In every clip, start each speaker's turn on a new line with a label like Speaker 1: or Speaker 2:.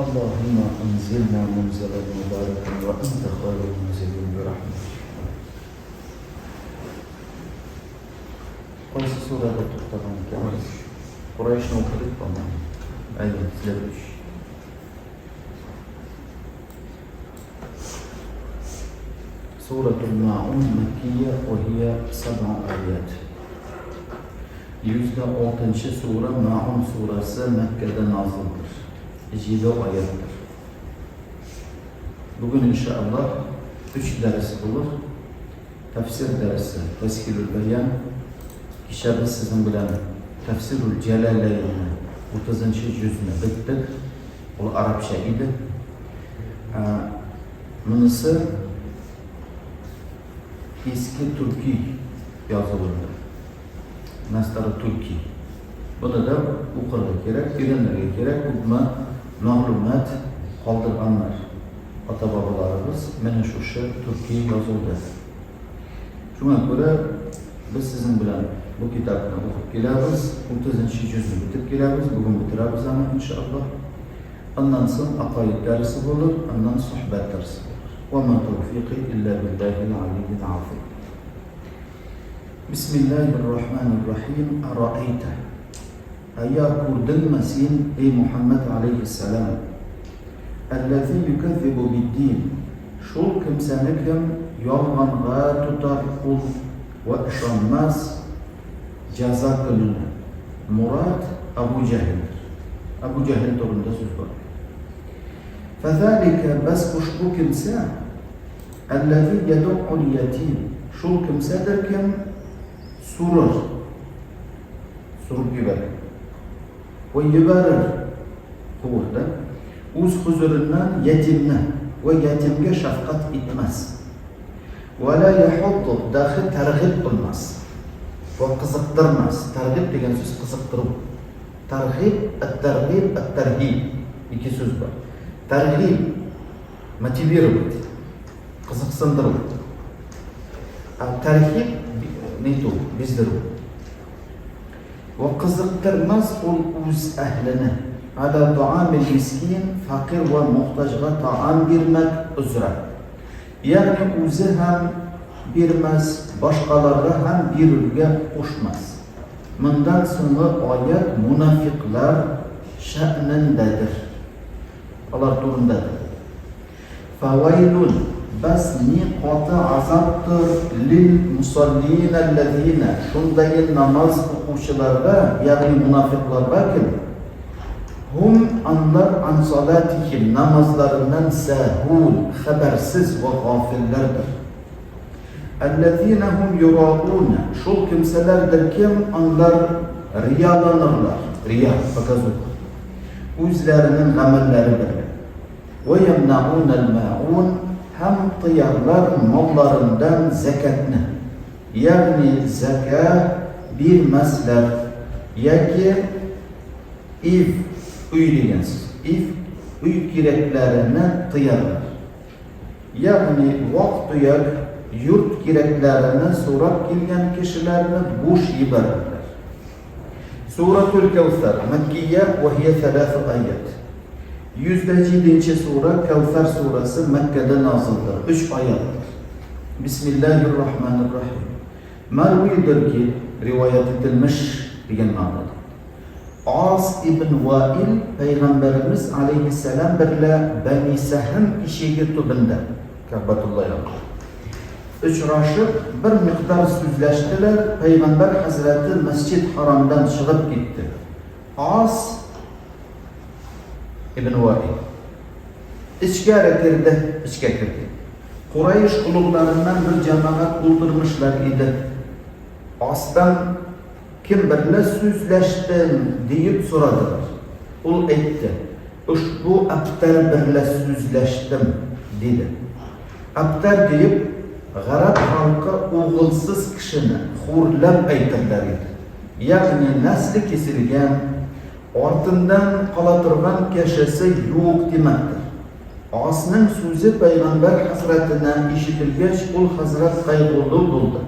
Speaker 1: اللهم أنزلنا منزلا مباركا وأنت خير المنزلين برحمتك. Qaysi surada to'xtagan ekanmiz? Qurayshni o'qidik mana. Aynan sizlar سورة الماعون مكية وهي 7 آيات. 106 sura Maun surasi Makkada nozildir. 7 oyatdir. Bugun inshaalloh 3 dars bo'lur. Tafsir darsi, Tazkirul Bayan. Kecha biz sizin bilan Tafsirul Jalalayn 30-juzni bitdik. U arabcha edi. Bunisi eski turkiy yozuvlar. Nastari turkiy. Buni da o'qirga kerak, o'rganlarga kerak, bu ma'lumot qoldirganlar. Ota-bobolarimiz mana shu turkiy yozuvda. Shunga ko'ra biz sizin bilan bu kitobni o'qib kelamiz, 30-juzni bitib kelamiz, bugun bitiramiz inshaalloh. Ondan so'ng aqoid darsi bo'lib, ondan suhbat darsi. وما توفيقي إلا بالله العلي العظيم. بسم الله الرحمن الرحيم. أرأيت أيا كردن مسين أي محمد عليه السلام الذي يكذب بالدين شو كم سنكم يوما غات ترقل وإشماس جزاك لنا مراد أبو جهل ترند سفر فذلك بس أشبو كمسا الذي يدعو اليتيم شو كمسا دركم سرور يبرر ويبرر قوة وز خزرنا يتيمنا ويتيمك شفقة إتماس ولا يحط داخل ترغيب الماس وقزقترماس ترغيب ديگان söz قزقترو ترغيب الترهيب iki söz var. Targ'ib, motivировать, qiziqsindirib. Tarhib netu, bezdirib. Va qiziqtirmas o'z ahlini ala ta'amil miskin, faqir va muhtojga taom bermak uzra. Ya'ni o'zi ham bermas, boshqalarga ham berishga qo'shmas. Bundan so'nggi oyat munofiqlar sha'nindadir. Allah turundadır. Fawailun bas ni qati azabdır lil musallin allazina shunday namaz o'quvchilarga, ya'ni munofiqlarga kim? Hum anlar an salatihim namazlaridan sahun xabarsiz va g'ofillardir. Allazina hum yuraquna şu kimselerdir kim anlar riyalanırlar. Riya bakazuk. O'zlarining amallaridir. Ve yemna'unel ma'un hem tıyarlar mallarından zekatni. Yani zekat bermaslar. Yoki ev uy degansiz. Ev uy keraklerini tıyarlar. Yani vaqt tuyak yurt keraklerini so'rab kelgan kishilarni bo'sh yuboradilar. Suratul Kevser Makkiye ve hiye 3 ayet. 107. sura Kevser surası Mekke'de nazildir. 3 ayettir. Bismillahirrahmanirrahim. Marvidir ki rivayet edilmiş degan ma'noda. As ibn Vail Peygamberimiz aleyhisselam birle Bani Sahm ishigi tubunda Ka'batullohga uchrashib bir miqdor so'zlashdilar. Payg'ambar Hazrati Masjid Haromdan chiqib ketdi. As ibn Vail ichkari kirdi. Quraysh ulug'laridan bir jamoat o'ldirmishlar edi. Asdan kim bilan so'zlashdin deb so'radilar. U aytdi, "Ushbu Abtar bilan so'zlashdim" dedi. Abtar deb G'arab xalqi o'g'ilsiz kishini xo'rlab aytirlar edi. Ya'ni nasli kesilgan, ortidan qola turgan kishisi yo'q demakdir. Osning so'zi Payg'ambar hazratidan eshitilgach, u hazrat qayg'uli bo'ldi.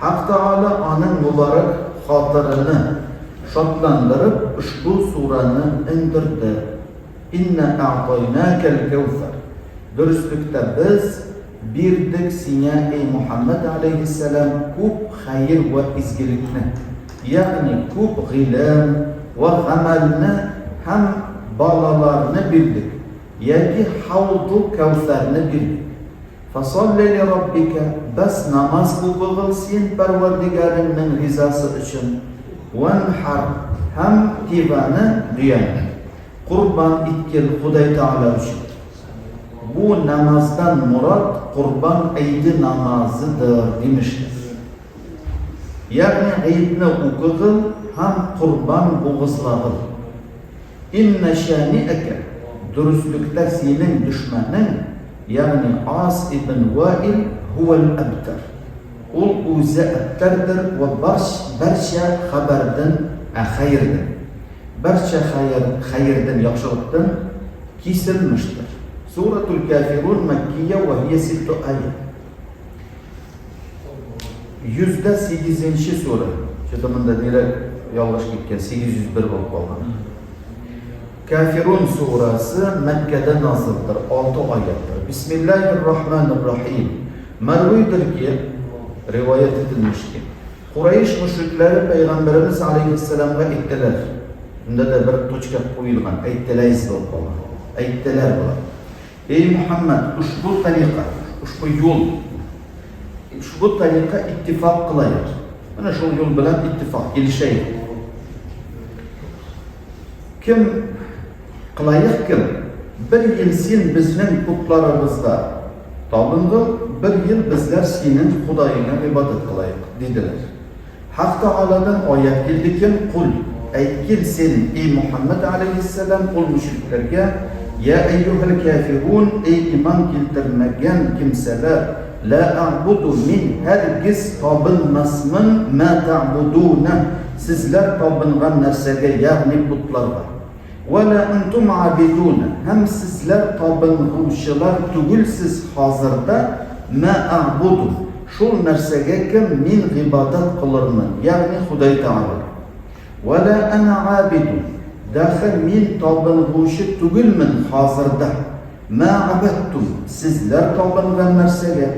Speaker 1: Haq taolo uning muborak xotirini shodlantirib ushbu surani indirdi. inna a'taynakal kawthar. Durustlikda biz berdik senga ey Muhammad alayhissalom ko'p xayr va izgilikni, ya'ni ko'p g'ilm va amalni ham bolalarni berdik, yoki havdu kavsarni berdik. Fasolli li robbika, bas namoz o'qig'il sen Parvardigoringning rizasi uchun. Vanhar, ham tevani duyani qurbon etkil Xudoy taolo uchun. Bu namozdan murod Qurban aydi namozidir demiştir. Ya'ni aydni o'qig'il ham qurban bo'g'izlag'il. Inna shani'aka, durustlikda sening dushmaning, ya'ni As ibn Wa'il huval abtar. U o'zi abtardir va barcha xabardan xayrdir. Barcha xayrdan yaxshilikdan kesilmiştir. Suratul Kafirun Makkiya va hiya 6 oyat. 108 sura. Chato'manda derak yolg'ish ketgan 801 bo'lib qolgan. Kafirun surasi Makkada nozildir, 6 oyatdir. Bismillahirrohmanirrohim. Marviydirki, rivoyat etilmişki, Quraysh mushriklari payg'ambarimiz alayhissalomga aytdilar. Unda da bir tochka qo'yilgan, aytdilaringiz bo'lib qolgan. Aytdilar bular: ey Muhammad, ushbu tariqa, ushbu yo'l, ushbu tariqa ittifoq qilaylik. Mana shu yo'l bilan ittifoq kelishaylik. Kim qilaylik kim? Bir yil sen bizning putlarimizga tobing'il, bir yil bizlar sening Xudoyingga ibodat qilaylik dedilar. Haq taoladan oyat keldikin, qul, aytgil sen ey Muhammad alayhissalom qul mushriklarga: ya ayyuhal kafirun, ey iymon keltirmagan kimsalar, la a'budu, min hargiz tobinmasman, ma ta'buduna, sizlar tobingan narsaga, ya'ni putlarga. Va la antum abiduna, ham sizlar tobing'uvchilar tugulsiz hozirda, ma a'budu, shu narsaga kim men ibodat qilarman, ya'ni Xudoy taolo. Va la ana abidu, daxil men tobing'uvchi tugulman hozirda, ma abattum, sizlar tobingan narsaga.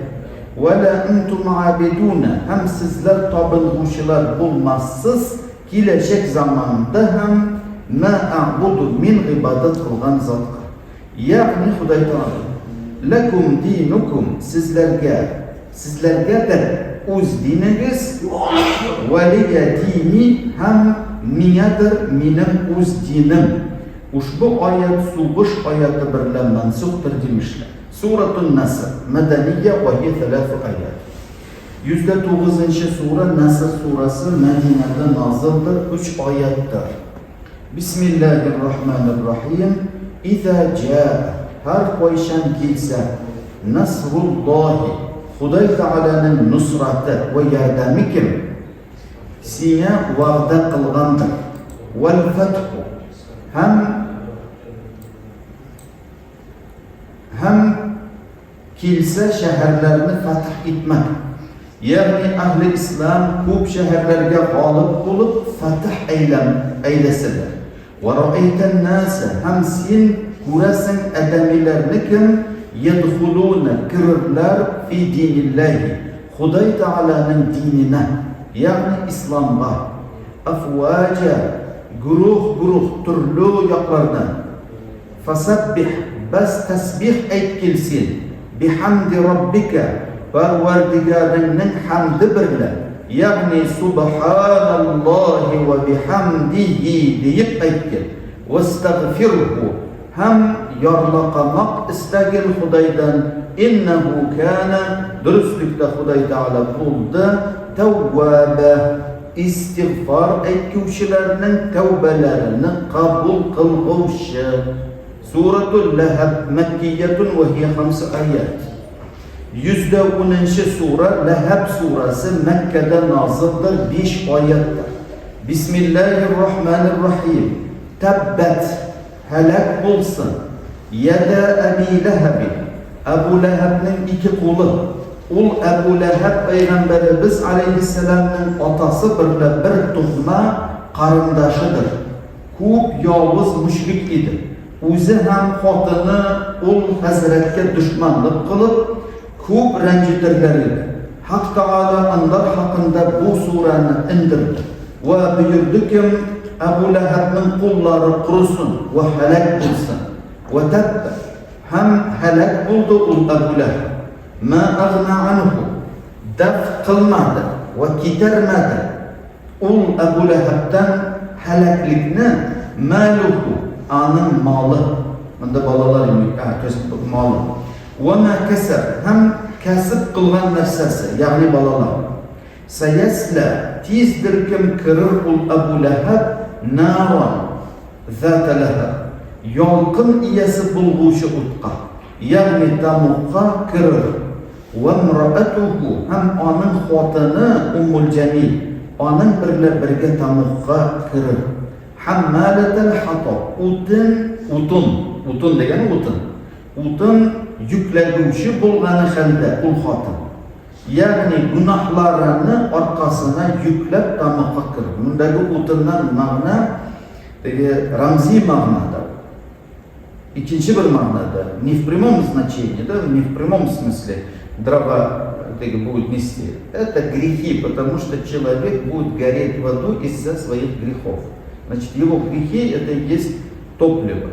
Speaker 1: Va la antum abiduna, ham sizlar tobing'uvchilar bo'lmassiz kelajak zamonda ham ma a'budu, men ibodat qilgan zotga, ya'ni Xudoy taolo. Lakum dinukum, sizlargadir o'z diningiz, va liya dini, ham mengadir mening o'z dinim. Ushbu oyat sug'ish oyati bilan mansubdir demişlar. Suratul Nasr Madaniya va hiya 3 oyat. 109 sura Nasr surasi Madinada nozildir, 3 oyatdir. Bismillahirrohmanirrohim. Iza jaa, har qo'yshan kelsa, nasrullohi, Xudoy taolaning nusrati va yordami kim senga va'da qilgandir. Val fathu, ham kelsa shaharlarni fath etmak, ya'ni ahli islom ko'p shaharlarga g'olib bo'lib fath aylasalar. Va ra'aytan nasa, ham sen ko'rasan adamlarni kim yadkhuluna, kirarlar fi dinillahi, Xudoy taolaning dinina, ya'ni islomga, afvaja, guruh turli yoqlardan. Fasabbih, bas tasbih aytkil sen, bihamdi robbika, Parvardigoringning hamdi bilan, ya'ni subhanallohi va bihamdihi deyib aytkil. Vastagfirhu, ham yorlaqamoq istagil Xudoydan, innahu kana, durustlikda Xudoy taolo bo'ldi, tawwaba, istig'for aytuvchilarning tavbalarini qabul qilguvchi. Suratul Lahab Makkiyatun va hiya 5 oyat. 110 sura Lahab surasi Makkada nozildir, 5 oyatdir. Bismillahirrohmanirrohim. Tabbat, halak bo'lsin, yada Abi Lahab, Abu Lahabning iki qo'li. Ul Abu Lahab payg'ambarimiz alayhissalomning otasi bilan bir tug'ma qarindoshidir. Ko'p yovuz mushrik edi. o'zi ham xotini ul hazratga dushmanlik qilib ko'p ranjitirlar edi. Haq taolo ular haqida bu surani indirdi va buyurdiki, Abu Lahabning qo'llari qurisin va halak bo'lsin. Va tabba ham halak bo'ldi ul Abu Lahab. Ma aghna anhu daf qilmadi va ketarmadi ul Abu Lahabdan halaklikni maluhu aning moli. Bunda bolalar moli. Va ma kasab ham kasb qilgan narsasi, ya'ni bolalar. Sayasla tezdir kim kirir ul Abu Lahab naron zat lahab, yolqin iyasi bo'lg'uvchi o'tqa, ya'ni tamuqqa kirir. Va imraatuhu ham oning xotini Ummul Jamil, oning birga tamuqqa kirir. Hammalatul hatab, o'tin degani o'tin yuklaguvchi bo'lgani holda ul xotin, ya'ni gunohlarini orqasına yüklab tamoqqa kirib. Bundagi o'tindan ma'no ramziy ma'noda. Ikkinchi bir ma'noda, не в прямом значении, да, не в прямом смысле дрова будет нести. Это грехи, потому что человек будет гореть в аду из-за своих грехов. Значит, его грехи это и есть топливо.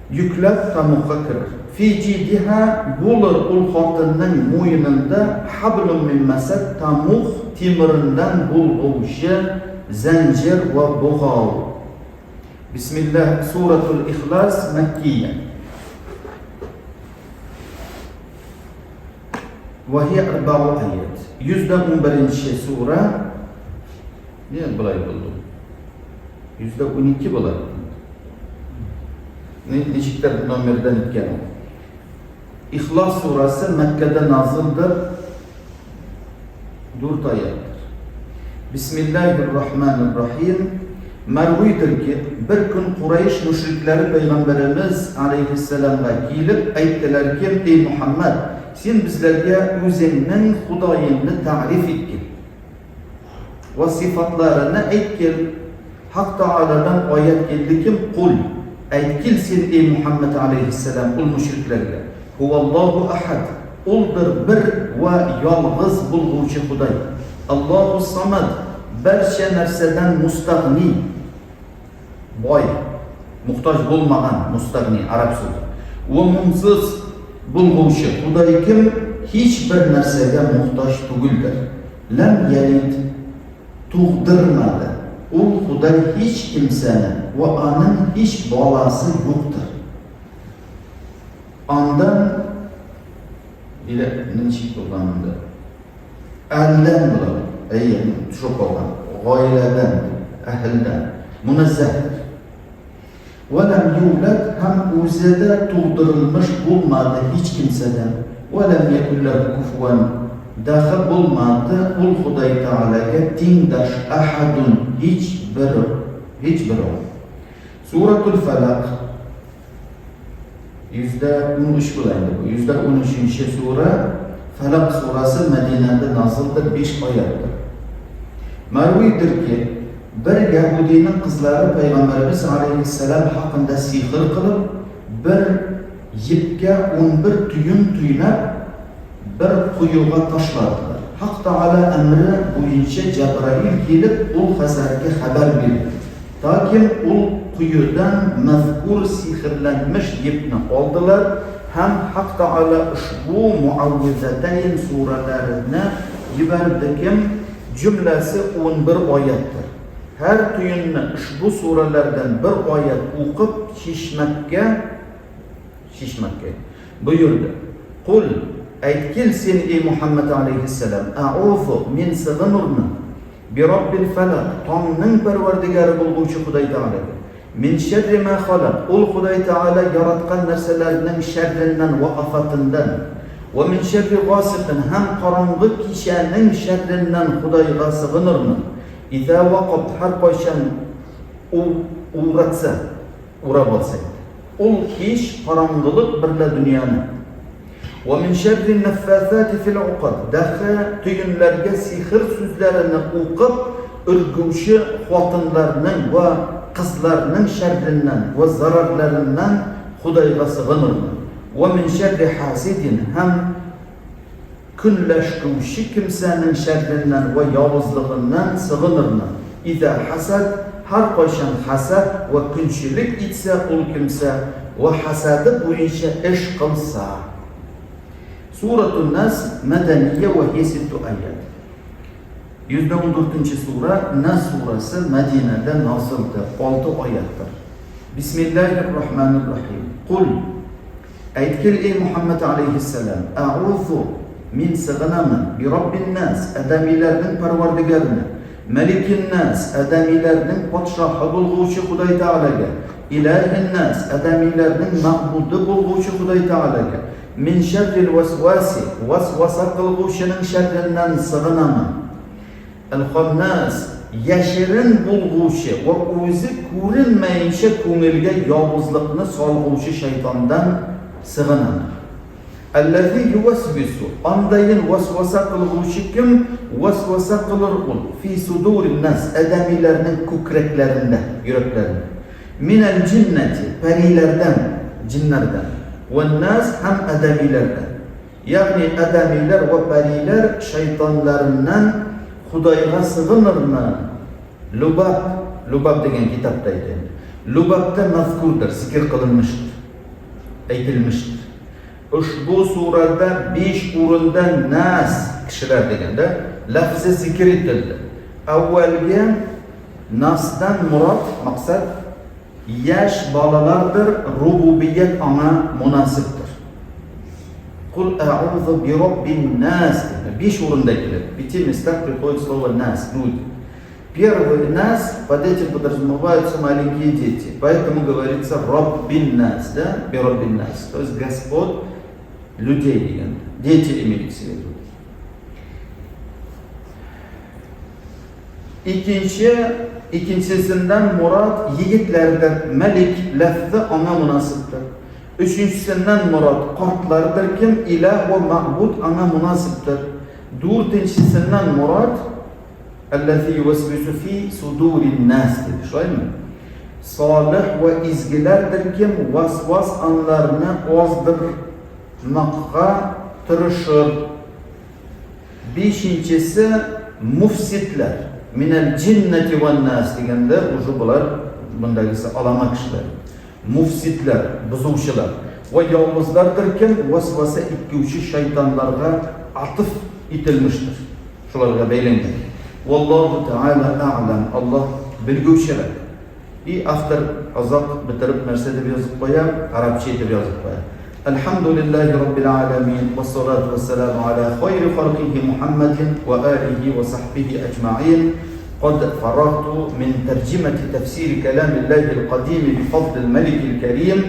Speaker 1: Yüklab tamoqqa kirir. Fi jidiha bo'lur ul xotinning mo'yinida hablum min masad, tamuq temirindan bo'lg'uvchi zanjir va bug'ov. Bismillah, suratul Ixlos Makkiya. Va hiya 4 oyat. 111 sura. Ne bo'lay bo'ldi? 112 bo'ladi. Nechikdir nomerdan o'tgan. İxlos surasi Makkada nozildir. 4 oyatdir. Bismillahirrohmanirrohim. Marviydirki, bir kun Quraysh mushriklari payg'ambarimiz alayhissalomga kelib aytdilarki, ey Muhammad, sen bizlarga o'zingning Xudoyingni ta'rif etgin va sifatlarini aytgin. Haq taoladan oyat keldiki, qul aytgil sen ey Muhammad alayhissalom ul mushriklarga, huvallohu ahad, uldir bir va yolg'iz bo'lg'uvchi Xudoy. Allohu samad, barcha narsadan mustag'ni, boy, muhtoj bo'lmagan, mustag'ni arab so'zi. Va mumsiz bo'lg'uvchi Xudoy kim hech bir narsaga muhtoj tug'ildir. Lam yalid, tug'dirmadi. U Xudoy hech kimsani va uning hech bolasi yo'qdir. Ondan ila nechik bo'lganda aldan bo'ladi. Ayni shu qolgan g'oyadan, ahldan munazzahdir. Va lam yulad, ham o'zida tug'dirilmish bo'lmadi hech kimsadan. Va lam yakul lahu kufuwan, daxil bo'lmadi ul Xudoy taolaga tengdosh ahadun, hech biri. Suratul Falaq 113 bo'ladi bu. 113 sura Falaq surasi Madinada nozildir, 5 oyatdir. Marviydirki, bir Yahudiyning qizlari payg'ambarimiz alayhissalom haqida sehr qilib, bir yipga 11 tuyun tuynab bir quyuga tashladilar. Haq taolo amri bo'yicha Jabroil kelib u Hazratga xabar berdi. Toki u quyudan mazkur sehrlanmish yipni oldilar. Ham Haq taolo ushbu muavvizatayn suralarini yubordikim, jumlasi 11 oyatdir. Har tuyunni ushbu suralardan bir oyat o'qib shishmakka buyurdi. Qul aytgil sen ey Muhammad alayhissalom, a'uzu men sig'inurman bi robbil falaq, tongning parvardigari bo'lguvchi Xudoy taolaga. Min sharri ma xalaq, ul Xudoy taolo yaratgan narsalarning sharridan va ofatindan. Va min sharri g'osiqin, ham qorong'i kishaning sharridan Xudoyga sig'inurman. Iza waqab, har qachon u uratsa, urab olsa. Ul kish qorong'ilik birla dunyoni. Va min sharri naffasati fil uqad, daxa tuyunlarga sehr so'zlarini o'qib urguvchi xotinlarning va qizlarning sharridan va zararlaridan Xudoga sig'inirman. Va min sharri hasidin ham kunlashuvchi kimsaning sharridan va yovuzligidan sig'inirman. Ida hasad har qachon hasad va kunchilik etsa u kimsa va hasadi bo'yicha ish qilsa. Suratul Nas madaniya va hisitu ayat. 114 sura Nas surasi Madinada nozildir. 6 oyatdir. Bismillahirrohmanirrohim. Qul aytgil ey Muhammad alayhissalom, a'udhu min sig'inaman bi robbin nas, adamiylarning parvardigorini, malikin nas, adamiylarning podshohi bo'lguvchi Xudoy taolaga, ilahin nas, adamiylarning ma'budi bo'lguvchi Xudoy taolaga, min sharril waswasi, wasvasa qilguvchining sharridan sig'inaman. Al-Xannas, yashirin bo'lguvchi va o'zi ko'rinmayincha ko'ngilga yovuzlikni solg'uvchi shaytondan sig'inaman. Allazi yuwaswisu, ondayin vasvasa qilguvchi kim? Vasvasa qilar u fi sudurin nas, adamiylarning ko'kraklarida, yuraklarida. Minal jinnati, parilardan, jinnlardan. Va nas ham adamiylardan. Ya'ni adamiylar va parilar shaytonlardan Xudoga sig'inirman. Lubab degan kitobda aytiladi. Lubabda mazkurdir, zikr qilinmiştir, aytilmiştir. Ushbu surada 5 o'rinda nas kishilar deganda lafzi zikr etildi. Avvalgi nasdan murod, maqsad yosh bolalardir, rububiyat ona munosibdir. Qul a'udhu bi robbin nas. 5 o'rinda keladi. В 5 местах приходит слово нас, люди. Первый нас, под этим подразумеваются маленькие дети. Поэтому говорится роббин нас, да? Би роббин нас. То есть Господь людей, дети имеются в виду. İkincisinden murad yigitlerdir. Malik lafzı ona münasiptir. Üçüncüsünden murad qartlardır kim? İlah ve ma'bud ona münasiptir. Dördüncüsünden murad allazi yuvasvisu fi sudurin nas dedi. Şöyle mi? Salih ve izgilerdir kim? Vasvas anlarını ozdırmakka tırışır. Beşincisi mufsitler. Minel cinneti ve nas degende ucu bular bundagisi alama kişiler. Mufsitler, buzuvchilar ve yovuzlardir kim? Vasvasa etguvchi shaytonlarga atıf etilmiştir. Shularga beylangan. Vallohu taala a'lam. Allah bilguvchilar. After azaq bitirib narsa deb yozib qo'yar, arabcha deb yozib qo'yar. Alhamdulillahi robbil alamin va salatu vassalamu ala khayri xalqihi Muhammadin va alihi va sahbihi ajma'in. قد فرغت من ترجمة تفسير كلام الله القديم بفضل الملك الكريم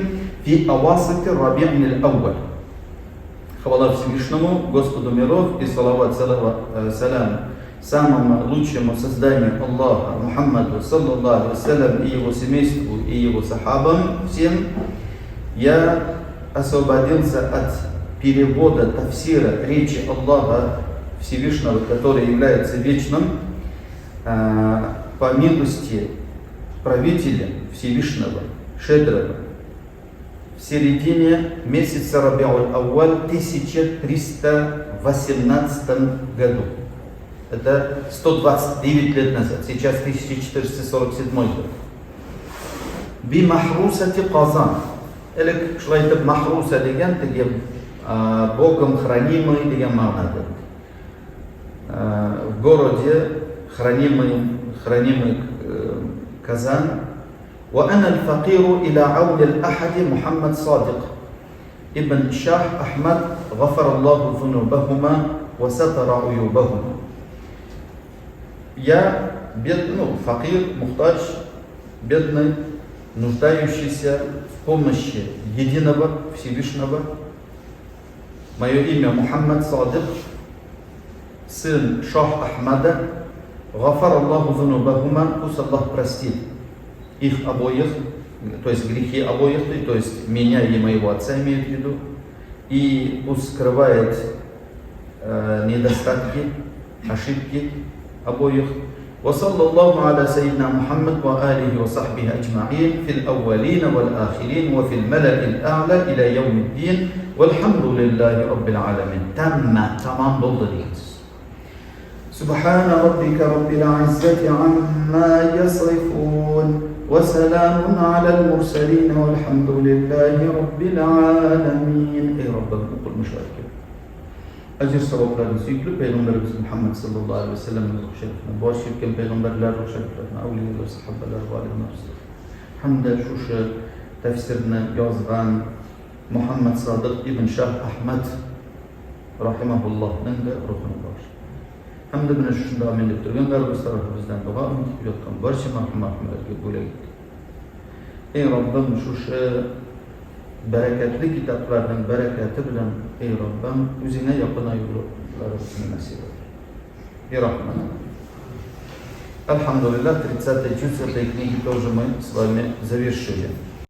Speaker 1: في أواسط الربيع الأول. Хвала Всевышнему, Господу миров и салават, салам самому лучшему созданию Аллаха, Мухаммаду, саллаллаху алейхи вассалям, и его семейству, и его сахабам, всем. Я освободился от перевода тафсира речи Аллаха Всевышнего, который является вечным, по милости правителя Всевышнего, Шедрого, в середине месяца Рабиуль-Авваль 1318 году. Это 129 лет назад, сейчас 1447 год. Би Махрусати Казан. Или шлайтып Махруса деген, Богом хранимый деген мағынада. В городе хранимый Казан. وأنا الفقير إلى عون الأحد محمد صادق ابن شاه أحمد غفر الله ذنوبهما وستر عيوبهما. Я бедный, факир, мухтач, бедный, нуждающийся в помощи единого Всевышнего. Мое имя Мухаммад Садик, сын Шах Ахмада. Гафар Аллаху зунубахума, пусть Аллах простит их обоих, то есть грехи обоих, то есть меня и моего отца имеет в виду, и пусть скрывает недостатки, ошибки обоих. وصلى الله على سيدنا محمد وآله وصحبه أجمعين في الأولين والآخرين وفي الملأ الأعلى إلى يوم الدين والحمد لله رب العالمين. Tamam doldu deyiniz. Subhane rabbike rabbil izzeti amma yasifun ve selamun alel murselin velhamdülillahi rabbil alemin. Ey Rabbim okulmuş hareket. Acır sevaplarınızı yüklü Peygamberimiz Muhammed sallallahu aleyhi ve sellem'in ruh şerifine, baş yürken Peygamberler ruh şeriflerine, avliyalar, sahabeler, valimler, hamda şu tefsirine yazgan Muhammed Sadık ibn Şah Ahmet rahimahullah'ın da ruhunu var. Hamda bine şunda amin edip durgan garbus tarafımızdan dua amin edip yotkan barşı mahkumlarga böyle gitti. Ey Rabbim şu bereketli kitaplardan bereketi bilen ey Rabbim üzerine yakına yollarını nasip et. Ya Rahman. Alhamdulillah 30-й книги тоже мы с вами завершили.